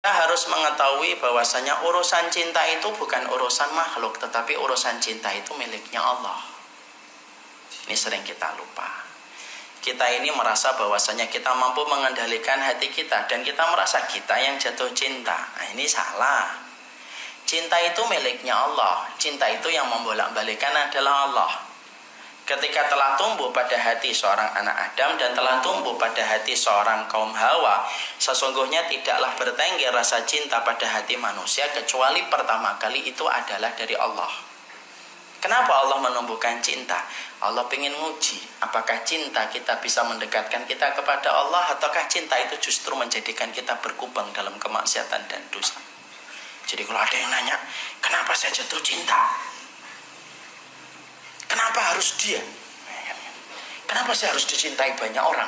Kita harus mengetahui bahwasanya urusan cinta itu bukan urusan makhluk, tetapi urusan cinta itu miliknya Allah. Ini sering kita lupa. Kita ini merasa bahwasanya kita mampu mengendalikan hati kita, dan kita merasa kita yang jatuh cinta. Nah, ini salah. Cinta itu miliknya Allah. Cinta itu yang membolak-balikan adalah Allah. Ketika telah tumbuh pada hati seorang anak Adam dan telah tumbuh pada hati seorang kaum Hawa, sesungguhnya tidaklah bertengger rasa cinta pada hati manusia kecuali pertama kali itu adalah dari Allah. Kenapa Allah menumbuhkan cinta? Allah ingin nguji apakah cinta kita bisa mendekatkan kita kepada Allah, ataukah cinta itu justru menjadikan kita berkubang dalam kemaksiatan dan dosa. Jadi kalau ada yang nanya, kenapa saya jatuh cinta? Kenapa harus dia? Kenapa saya harus dicintai banyak orang?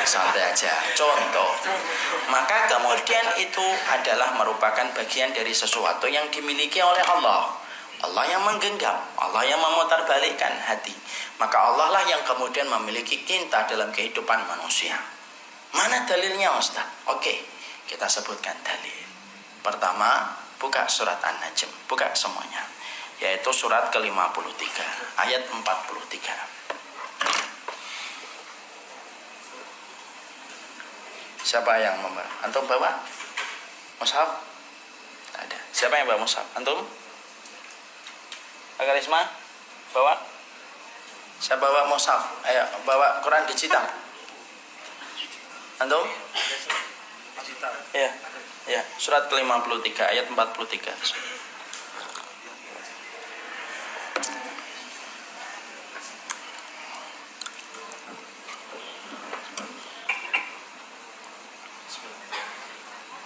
Santai aja, contoh. Maka kemudian itu adalah merupakan bagian dari sesuatu yang dimiliki oleh Allah. Allah yang menggenggam, Allah yang memutarbalikkan hati. Maka Allah lah yang kemudian memiliki cinta dalam kehidupan manusia. Mana dalilnya, Ustaz? Oke, kita sebutkan dalil. Pertama, buka surat An-Najm, buka semuanya, yaitu surat ke-53 ayat 43. Siapa yang membawa? Antum bawa mushaf? Ada. Siapa yang bawa mushaf? Antum? Agarisma? Bawa? Saya bawa mushaf. Ayo, bawa Quran digital. Antum? Digital. Iya. Ya, surat ke-53 ayat 43.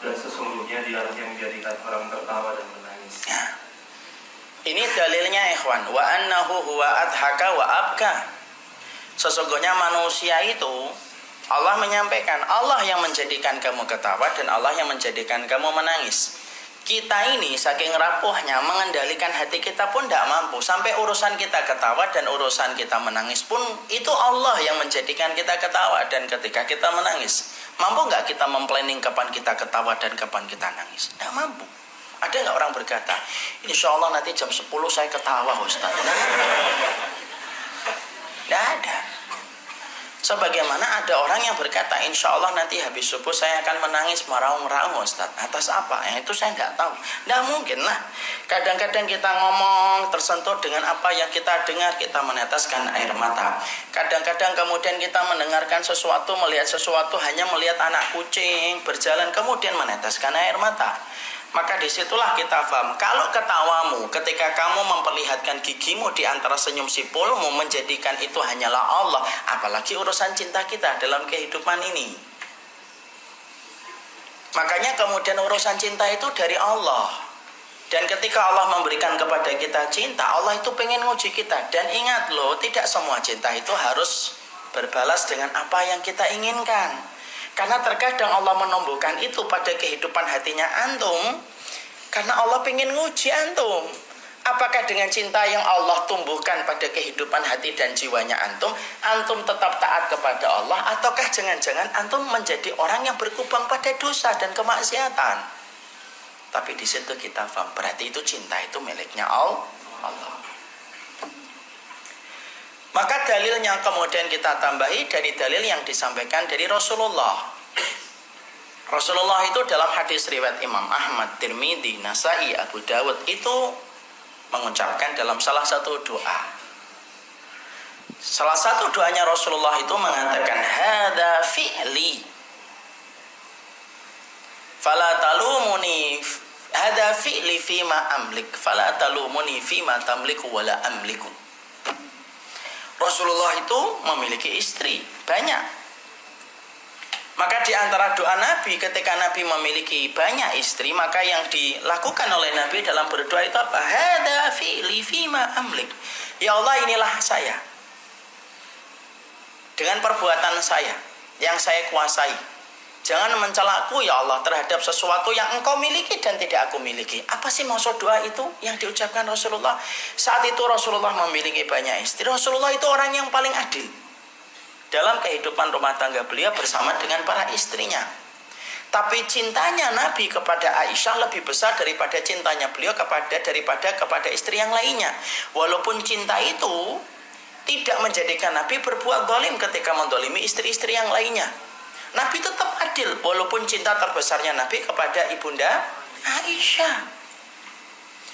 Dan sesungguhnya dialah yang menjadikan orang tertawa dan menangis. Ya. Ini dalilnya, ikhwan. Wa annahu huwa adhaka wa abka. Sesungguhnya manusia itu, Allah menyampaikan, Allah yang menjadikan kamu ketawa dan Allah yang menjadikan kamu menangis. Kita ini saking rapuhnya mengendalikan hati kita pun tidak mampu. Sampai urusan kita ketawa dan urusan kita menangis pun itu Allah yang menjadikan kita ketawa dan ketika kita menangis. Mampu nggak kita memplanning kapan kita ketawa dan kapan kita nangis? Tidak mampu. Ada nggak orang berkata, insya Allah nanti jam 10 saya ketawa, Ustaz? Tidak ada. Sebagaimana ada orang yang berkata, insya Allah nanti habis subuh saya akan menangis meraung-raung, Ustaz. Atas apa? Itu saya nggak tahu. Nggak mungkin lah. Kadang-kadang kita ngomong tersentuh dengan apa yang kita dengar, kita meneteskan air mata. Kadang-kadang kemudian kita mendengarkan sesuatu, melihat sesuatu, hanya melihat anak kucing berjalan, kemudian meneteskan air mata. Maka disitulah kita paham, kalau ketawamu ketika kamu memperlihatkan gigimu di antara senyum sipulmu menjadikan itu hanyalah Allah, apalagi urusan cinta kita dalam kehidupan ini. Makanya kemudian urusan cinta itu dari Allah. Dan ketika Allah memberikan kepada kita cinta, Allah itu pengen nguji kita. Dan ingat loh, tidak semua cinta itu harus berbalas dengan apa yang kita inginkan. Karena terkadang Allah menumbuhkan itu pada kehidupan hatinya antum, karena Allah ingin nguji antum. Apakah dengan cinta yang Allah tumbuhkan pada kehidupan hati dan jiwanya antum, antum tetap taat kepada Allah, ataukah jangan-jangan antum menjadi orang yang berkubang pada dosa dan kemaksiatan? Tapi di situ kita paham, berarti itu cinta itu miliknya Allah. Maka dalil yang kemudian kita tambahi dari dalil yang disampaikan dari Rasulullah. Rasulullah itu dalam hadis riwayat Imam Ahmad, Tirmidzi, Nasai, Abu Dawud itu mengucapkan dalam salah satu doa. Salah satu doanya Rasulullah itu mengatakan, hada fi'li fala talumuni, hada fi'li fima amlik fala talumuni fima tamliku wala amliku. Rasulullah itu memiliki istri banyak. Maka di antara doa Nabi ketika Nabi memiliki banyak istri, maka yang dilakukan oleh Nabi dalam berdoa itu apa? Hada fi'li fima amlik. Ya Allah, inilah saya. Dengan perbuatan saya yang saya kuasai. Jangan mencelaku ya Allah terhadap sesuatu yang engkau miliki dan tidak aku miliki. Apa sih maksud doa itu yang diucapkan Rasulullah? Saat itu Rasulullah memiliki banyak istri. Rasulullah itu orang yang paling adil. dalam kehidupan rumah tangga beliau bersama dengan para istrinya. Tapi cintanya Nabi kepada Aisyah lebih besar daripada cintanya beliau kepada istri yang lainnya. Walaupun cinta itu tidak menjadikan Nabi berbuat zalim ketika mendolimi istri-istri yang lainnya. Nabi tetap adil walaupun cinta terbesarnya Nabi kepada ibunda Aisyah.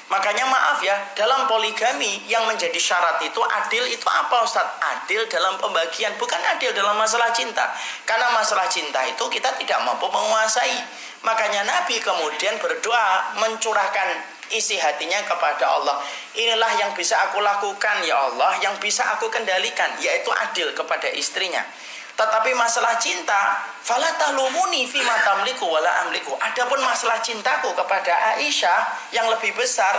Makanya maaf ya, dalam poligami yang menjadi syarat itu adil itu apa Ustaz? Adil dalam pembagian, bukan adil dalam masalah cinta. Karena masalah cinta itu kita tidak mampu menguasai. Makanya Nabi kemudian berdoa mencurahkan isi hatinya kepada Allah. Inilah yang bisa aku lakukan ya Allah, yang bisa aku kendalikan, yaitu adil kepada istrinya. Tetapi masalah cinta, fala talumuni fima tamliku wala amliku. Adapun masalah cintaku kepada Aisyah yang lebih besar,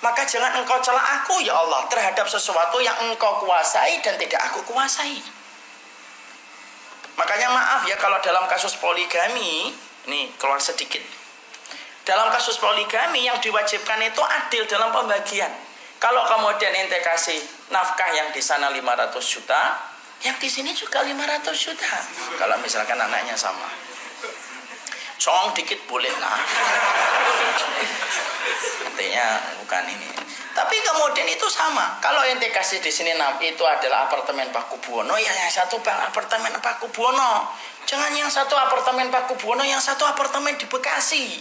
maka jangan engkau cela aku ya Allah terhadap sesuatu yang engkau kuasai dan tidak aku kuasai. Makanya maaf ya kalau dalam kasus poligami, ini keluar sedikit. Dalam kasus poligami yang diwajibkan itu adil dalam pembagian. Kalau kemudian ente kasih nafkah yang di sana 500 juta, yang di sini juga 500 juta. Kalau misalkan anaknya sama. Song dikit boleh lah. Artinya bukan ini. Tapi kemudian itu sama. Kalau ente kasih di sini itu adalah apartemen Pak Kubuwono, ya yang satu apartemen Pak Kubuwono. Jangan yang satu apartemen Pak Kubuwono, yang satu apartemen di Bekasi.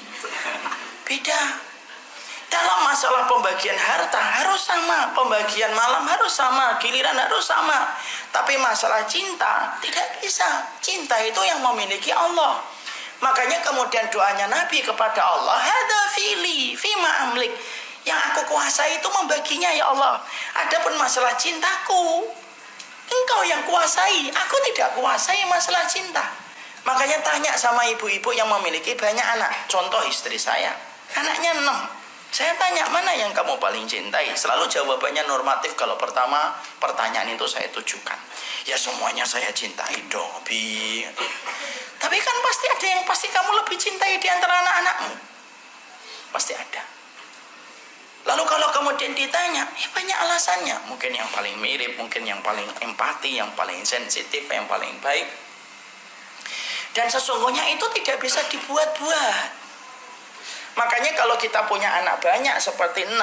Beda. Dalam masalah pembagian harta harus sama, pembagian malam harus sama, giliran harus sama. Tapi masalah cinta tidak bisa. Cinta itu yang memiliki Allah. Makanya kemudian doanya Nabi kepada Allah, hada fili fima amlik. Yang aku kuasai itu membaginya ya Allah. Adapun masalah cintaku, engkau yang kuasai, aku tidak kuasai masalah cinta. Makanya tanya sama ibu-ibu yang memiliki banyak anak. Contoh istri saya, anaknya 6. Saya tanya, mana yang kamu paling cintai? Selalu jawabannya normatif. Kalau pertama pertanyaan itu saya tujukan, ya semuanya saya cintai dong, Bi. Tapi kan pasti ada yang pasti kamu lebih cintai di antara anak-anakmu. Pasti ada. Lalu kalau kemudian ditanya, ya banyak alasannya. Mungkin yang paling mirip, mungkin yang paling empati, yang paling sensitif, yang paling baik. Dan sesungguhnya itu tidak bisa dibuat-buat. Makanya kalau kita punya anak banyak seperti 6,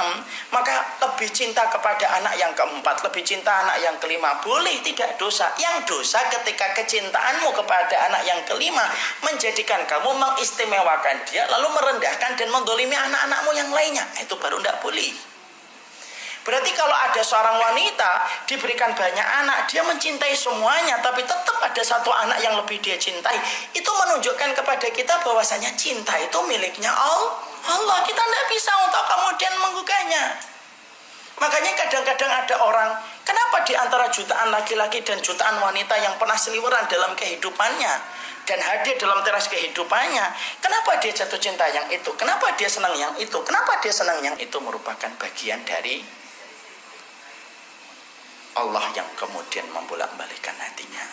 maka lebih cinta kepada anak yang keempat, lebih cinta anak yang kelima. Boleh, tidak dosa. Yang dosa ketika kecintaanmu kepada anak yang kelima menjadikan kamu mengistimewakan dia, lalu merendahkan dan mendolimi anak-anakmu yang lainnya. Itu baru tidak boleh. Berarti kalau ada seorang wanita diberikan banyak anak, dia mencintai semuanya, tapi tetap ada satu anak yang lebih dia cintai. Itu menunjukkan kepada kita bahwasanya cinta itu miliknya Allah. Kita tidak bisa untuk kemudian menggugahnya. Makanya kadang-kadang ada orang, kenapa di antara jutaan laki-laki dan jutaan wanita yang pernah seliweran dalam kehidupannya dan hadir dalam teras kehidupannya, kenapa dia jatuh cinta yang itu? Kenapa dia senang yang itu? Kenapa dia senang yang itu? Merupakan bagian dari Allah yang kemudian membolak-balikan hatinya.